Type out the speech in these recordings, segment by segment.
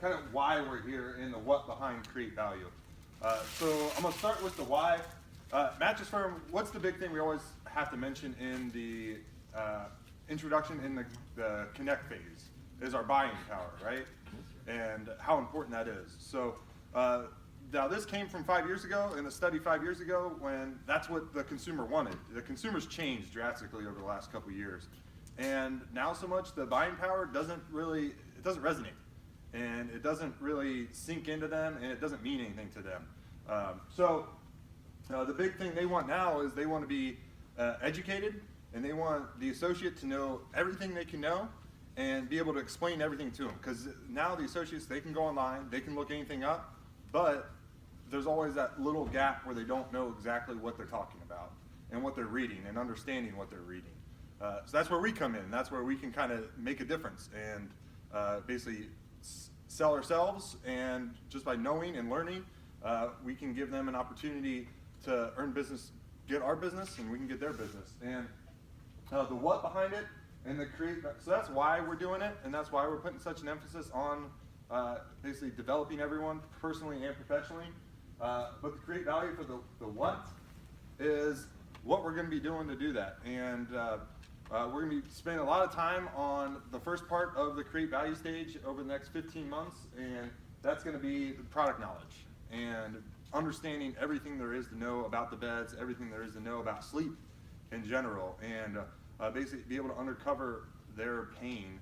kind of why we're here and the what behind Create Value. So I'm gonna start with the why. Mattress Firm, what's the big thing we always have to mention in the introduction in the connect phase is our buying power, right? And how important that is. So now this came from 5 years ago, in a study 5 years ago, when that's what the consumer wanted. The consumers changed drastically over the last couple of years. And now so much the buying power doesn't resonate. And it doesn't really sink into them, and it doesn't mean anything to them. The big thing they want now is they want to be educated, and they want the associate to know everything they can know and be able to explain everything to them. Because now the associates, they can go online, they can look anything up, but there's always that little gap where they don't know exactly what they're talking about and what they're reading and understanding what they're reading. So that's where we come in. That's where we can kind of make a difference and basically sell ourselves, and just by knowing and learning, we can give them an opportunity to earn business, get our business, and we can get their business. And the what behind it and the create, so that's why we're doing it, and that's why we're putting such an emphasis on basically developing everyone personally and professionally. But the create value for the what is what we're going to be doing to do that. And we're going to be spending a lot of time on the first part of the create value stage over the next 15 months, and that's going to be the product knowledge and understanding everything there is to know about the beds, everything there is to know about sleep in general, and basically be able to uncover their pain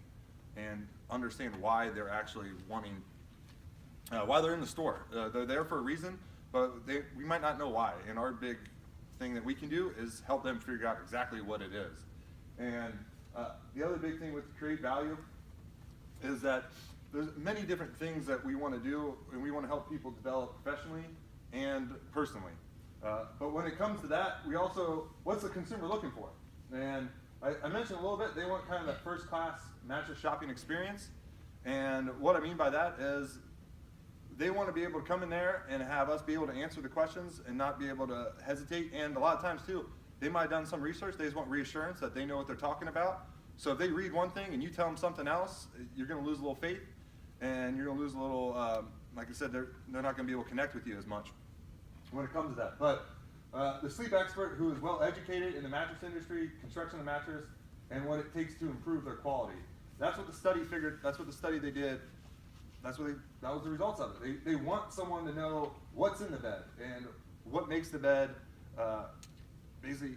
and understand why they're actually wanting, why they're in the store. They're there for a reason, but we might not know why. And our big thing that we can do is help them figure out exactly what it is. And the other big thing with Create Value is that there's many different things that we want to do, and we want to help people develop professionally and personally. But when it comes to that, we also, what's the consumer looking for? And I mentioned a little bit, they want kind of that first-class mattress shopping experience. And what I mean by that is they want to be able to come in there and have us be able to answer the questions and not be able to hesitate. And a lot of times too, they might have done some research, they just want reassurance that they know what they're talking about. So if they read one thing and you tell them something else, you're going to lose a little faith, and you're going to lose a little, like I said, they're not going to be able to connect with you as much when it comes to that. But the sleep expert who is well educated in the mattress industry, construction of mattress, and what it takes to improve their quality. That's what the study figured, that's what the study they did, that was the results of it. They want someone to know what's in the bed and what makes the bed, basically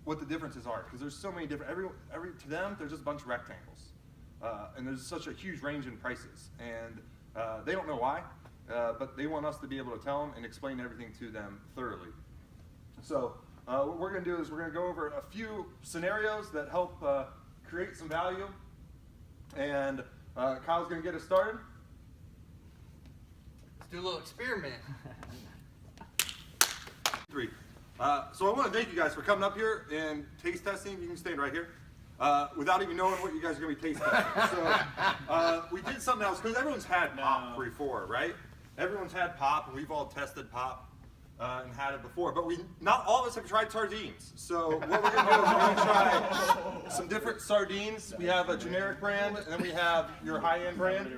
what the differences are. Because there's so many different, to them, there's just a bunch of rectangles. And there's such a huge range in prices. And they don't know why, but they want us to be able to tell them and explain everything to them thoroughly. So what we're going to do is we're going to go over a few scenarios that help create some value. And Kyle's going to get us started. Let's do a little experiment. 3. So I want to thank you guys for coming up here and taste testing. You can stand right here. Without even knowing what you guys are going to be tasting. So we did something else, because everyone's had pop before, right? Everyone's had pop, and we've all tested pop and had it before. But not all of us have tried sardines. So what we're going to do is we're going to try some different sardines. We have a generic brand, and then we have your high-end brand.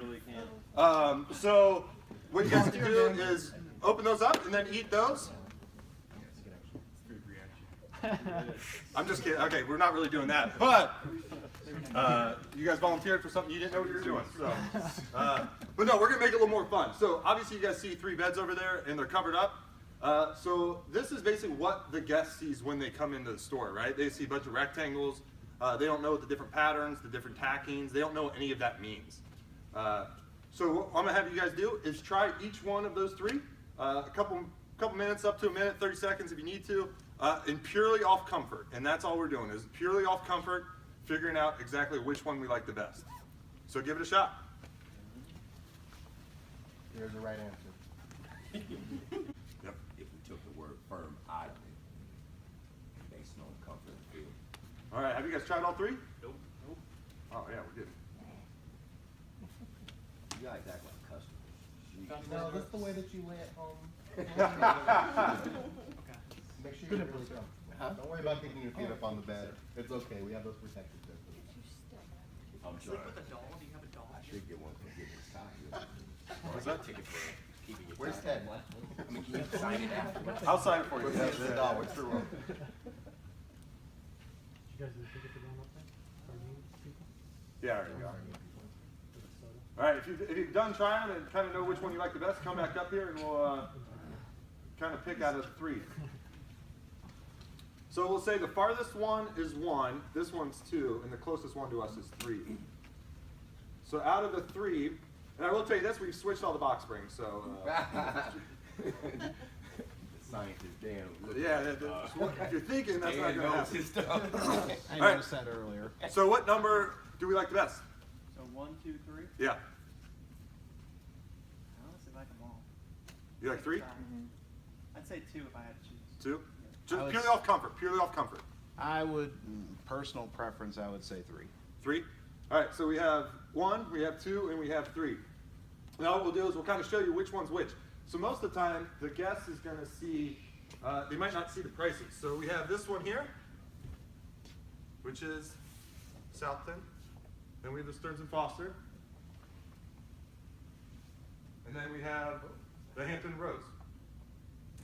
So what you guys can do is open those up and then eat those. I'm just kidding. Okay, we're not really doing that. But you guys volunteered for something you didn't know what you were doing. So, but no, we're going to make it a little more fun. So obviously you guys see 3 beds over there, and they're covered up. So this is basically what the guest sees when they come into the store, right? They see a bunch of rectangles. They don't know the different patterns, the different tackings. They don't know what any of that means. So what I'm going to have you guys do is try each one of those 3. A couple minutes, up to a minute, 30 seconds if you need to. And purely off comfort, and that's all we're doing is purely off comfort, figuring out exactly which one we like the best. So give it a shot. There's the right answer. Yep. If we took the word firm out of it, based on comfort and feel. All right, have you guys tried all 3? Nope. Oh yeah, we did. You guys act like customers. No, that's the way that you lay at home. Make sure you're really comfortable. Don't worry about kicking your feet up on the bed. It's okay. We have those protective systems. I'm Sleep sorry. with a doll? Do you have a doll? I should get one for getting tired. Where's Ted? I mean, can you sign it afterwards? I'll sign it for you. Where's Ted? Yeah, we sure will. Did you guys do the ticket for going up there? For new people? Yeah, there you go. For the soda? All right, if you've done trying and kind of know which one you like the best, come back up here and we'll kind of pick out of 3. So we'll say the farthest one is 1, this one's 2, and the closest one to us is 3. So out of the 3, and I will tell you this, we've switched all the box springs, so. The scientist, Dan. look Yeah, at, if you're thinking, that's not Dan going to knows happen. his stuff. I All right. noticed that earlier. So what number do we like the best? So 1, 2, 3. Yeah. Let's see if I like them all. You like 3? I'd say 2 if I had to choose. 2? I Just was- purely off comfort, purely off comfort. I would, personal preference, I would say 3. 3? All right, so we have 1, we have 2, and we have 3. Now what we'll do is we'll kind of show you which one's which. So most of the time, the guest is going to see, they might not see the prices. So we have this one here, which is Southton. Then we have the Stearns & Foster. And then we have the Hampton Rose.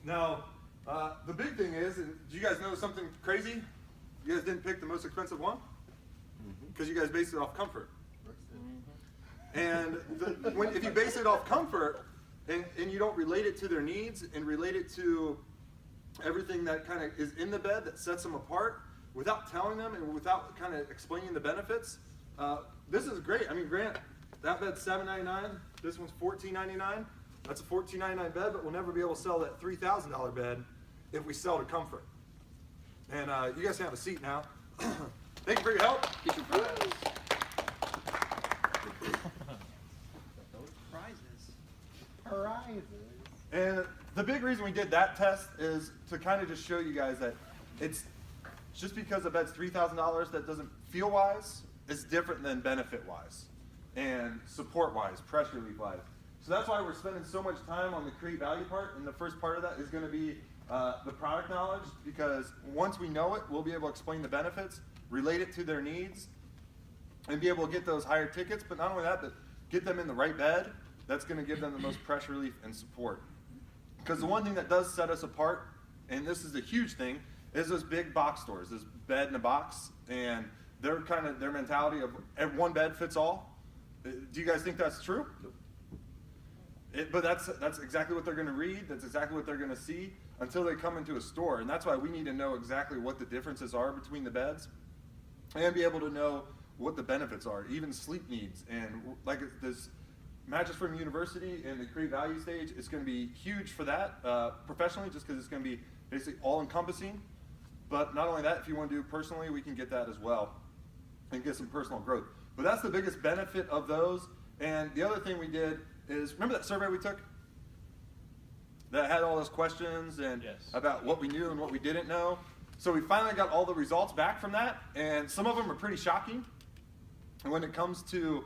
Now, the big thing is, and do you guys know something crazy? You guys didn't pick the most expensive one? Because you guys based it off comfort. And if you base it off comfort and you don't relate it to their needs and relate it to everything that kind of is in the bed that sets them apart without telling them and without kind of explaining the benefits, this is great. I mean, Grant, that bed's $7.99. This one's $14.99. That's a $14.99 bed, but we'll never be able to sell that $3,000 bed if we sell to comfort. And you guys can have a seat now. Thank you for your help. Get your prize. Those prizes. Prizes. And the big reason we did that test is to kind of just show you guys that it's just because a bed's $3,000 that doesn't feel wise is different than benefit wise and support wise, pressure relief wise. So that's why we're spending so much time on the create value part, and the first part of that is going to be the product knowledge, because once we know it, we'll be able to explain the benefits, relate it to their needs, and be able to get those higher tickets, but not only that, but get them in the right bed that's going to give them the most pressure relief and support. Because the one thing that does set us apart, and this is a huge thing, is those big box stores, this bed in a box, and their mentality of one bed fits all. Do you guys think that's true? But that's exactly what they're going to read. That's exactly what they're going to see until they come into a store. And that's why we need to know exactly what the differences are between the beds and be able to know what the benefits are, even sleep needs. And like this Mattress Firm University and the Create Value stage, it's going to be huge for that professionally, just because it's going to be basically all-encompassing. But not only that, if you want to do it personally, we can get that as well and get some personal growth. But that's the biggest benefit of those. And the other thing we did is, remember that survey we took that had all those questions and about what we knew and what we didn't know? So we finally got all the results back from that, and some of them are pretty shocking when it comes to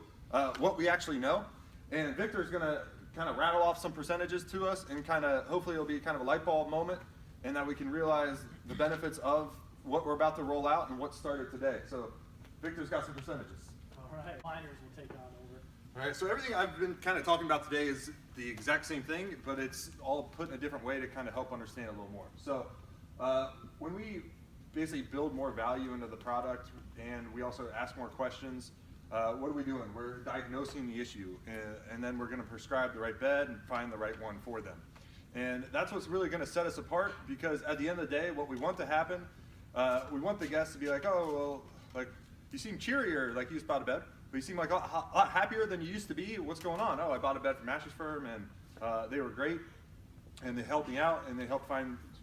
what we actually know. And Victor's going to kind of rattle off some percentages to us, and kind of hopefully it'll be kind of a light bulb moment, and that we can realize the benefits of what we're about to roll out and what started today. So Victor's got some percentages. All right, miners will take on over. All right, so everything I've been kind of talking about today is the exact same thing, but it's all put in a different way to kind of help understand a little more. So when we basically build more value into the product and we also ask more questions, what are we doing? We're diagnosing the issue, and then we're going to prescribe the right bed and find the right one for them. And that's what's really going to set us apart, because at the end of the day, what we want to happen, we want the guests to be like, oh, well, like, you seem cheerier, like you just bought a bed, but you seem like a lot happier than you used to be. What's going on? Oh, I bought a bed from Mattress Firm, and they were great, and they helped me out, and they helped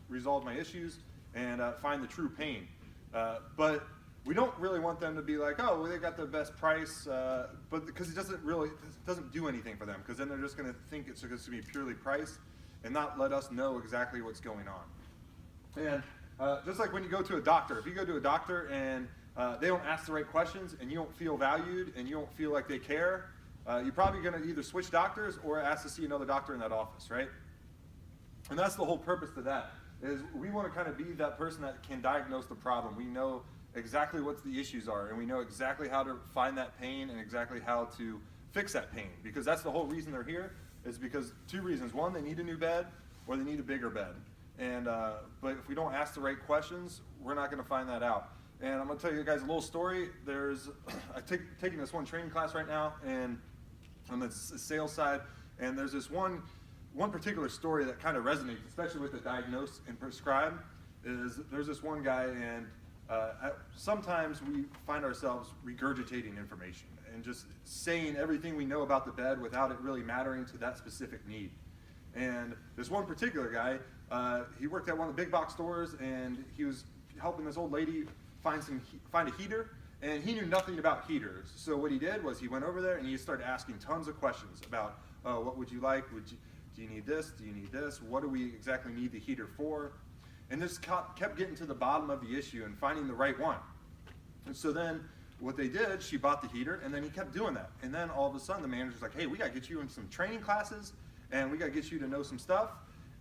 resolve my issues, and find the true pain. But we don't really want them to be like, oh, well, they got the best price, but because it doesn't do anything for them, because then they're just going to think it's going to be purely price and not let us know exactly what's going on. And just like when you go to a doctor, if you go to a doctor and they don't ask the right questions and you don't feel valued and you don't feel like they care, you're probably going to either switch doctors or ask to see another doctor in that office, right? And that's the whole purpose to that, is we want to kind of be that person that can diagnose the problem. We know exactly what the issues are, and we know exactly how to find that pain and exactly how to fix that pain, because that's the whole reason they're here, is because two reasons. One, they need a new bed, or they need a bigger bed. And but if we don't ask the right questions, we're not going to find that out. And I'm going to tell you guys a little story. I'm taking this one training class right now, and on the sales side, and there's this one particular story that kind of resonates, especially with the diagnose and prescribe. Is there's this one guy, and sometimes we find ourselves regurgitating information and just saying everything we know about the bed without it really mattering to that specific need. And this one particular guy, he worked at one of the big box stores, and he was helping this old lady find a heater, and he knew nothing about heaters. So what he did was he went over there and he started asking tons of questions about, what would you like? Do you need this? Do you need this? What do we exactly need the heater for? And this kept getting to the bottom of the issue and finding the right one. And so then what they did, she bought the heater, and then he kept doing that. And then all of a sudden the manager's like, hey, we got to get you in some training classes, and we got to get you to know some stuff.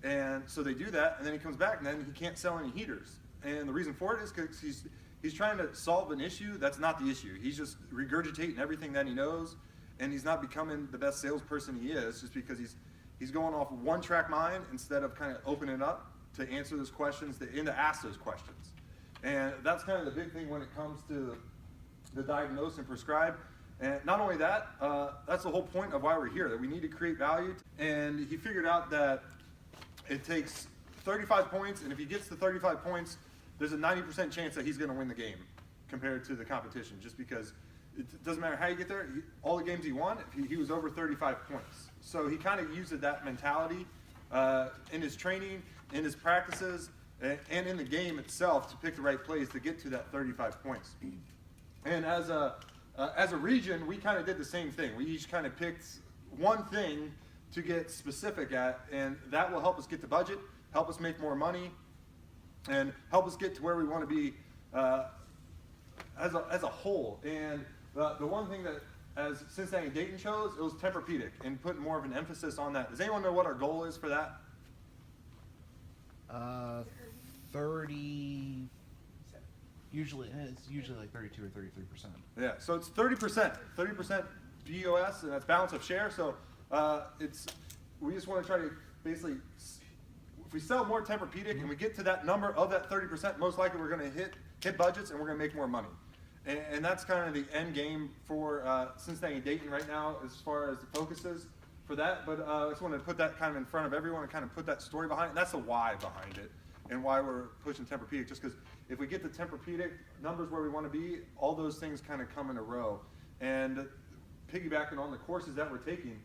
And so they do that, and then he comes back, and then he can't sell any heaters. And the reason for it is because he's trying to solve an issue that's not the issue. He's just regurgitating everything that he knows, and he's not becoming the best salesperson he is just because he's going off one-track mind instead of kind of opening it up to answer those questions and to ask those questions. And that's kind of the big thing when it comes to the diagnose and prescribe. And not only that, that's the whole point of why we're here, that we need to create value. And he figured out that it takes 35 points, and if he gets to 35 points, there's a 90% chance that he's going to win the game compared to the competition, just because it doesn't matter how you get there. All the games he won, he was over 35 points. So he kind of used that mentality in his training, in his practices, and in the game itself to pick the right plays to get to that 35 points. And as a region, we kind of did the same thing. We each kind of picked one thing to get specific at, and that will help us get the budget, help us make more money, and help us get to where we want to be as a whole. And the one thing that as Cincinnati Dayton chose, it was Tempur-Pedic, and putting more of an emphasis on that. Does anyone know what our goal is for that? 30. Usually it's usually like 32 or 33%. Yeah, so it's 30%, 30% BOS, and that's balance of share. So we just want to try to basically, if we sell more Tempur-Pedic and we get to that number of that 30%, most likely we're going to hit budgets and we're going to make more money. And that's kind of the end game for Cincinnati Dayton right now as far as the focus is for that. But I just wanted to put that kind of in front of everyone and kind of put that story behind it. And that's the why behind it and why we're pushing Tempur-Pedic. Just because if we get the Tempur-Pedic numbers where we want to be, all those things kind of come in a row. And piggybacking on the courses that we're taking,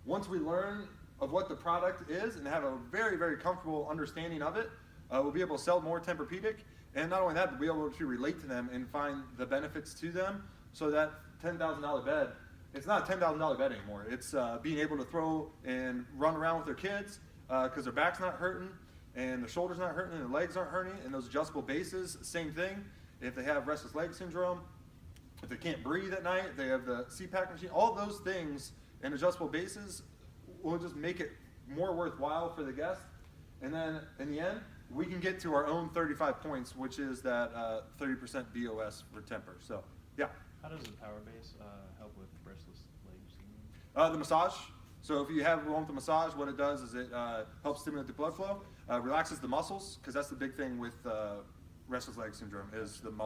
once we learn of what the product is and have a very, very comfortable understanding of it, we'll be able to sell more Tempur-Pedic. And not only that, but be able to relate to them and find the benefits to them. So that $10,000 bed, it's not a $10,000 bed anymore. It's being able to throw and run around with their kids because their back's not hurting and their shoulders not hurting and their legs aren't hurting. And those adjustable bases, same thing. If they have restless leg syndrome, if they can't breathe at night, they have the CPAP machine. All those things and adjustable bases will just make it more worthwhile for the guest. And then in the end, we can get to our own 35 points, which is that 30% BOS for Tempur. So, yeah. How does the Power Base help with restless legs? The massage. So if you have one with the massage, what it does is it helps stimulate the blood flow, relaxes the muscles, because that's the big thing with restless leg syndrome is the muscle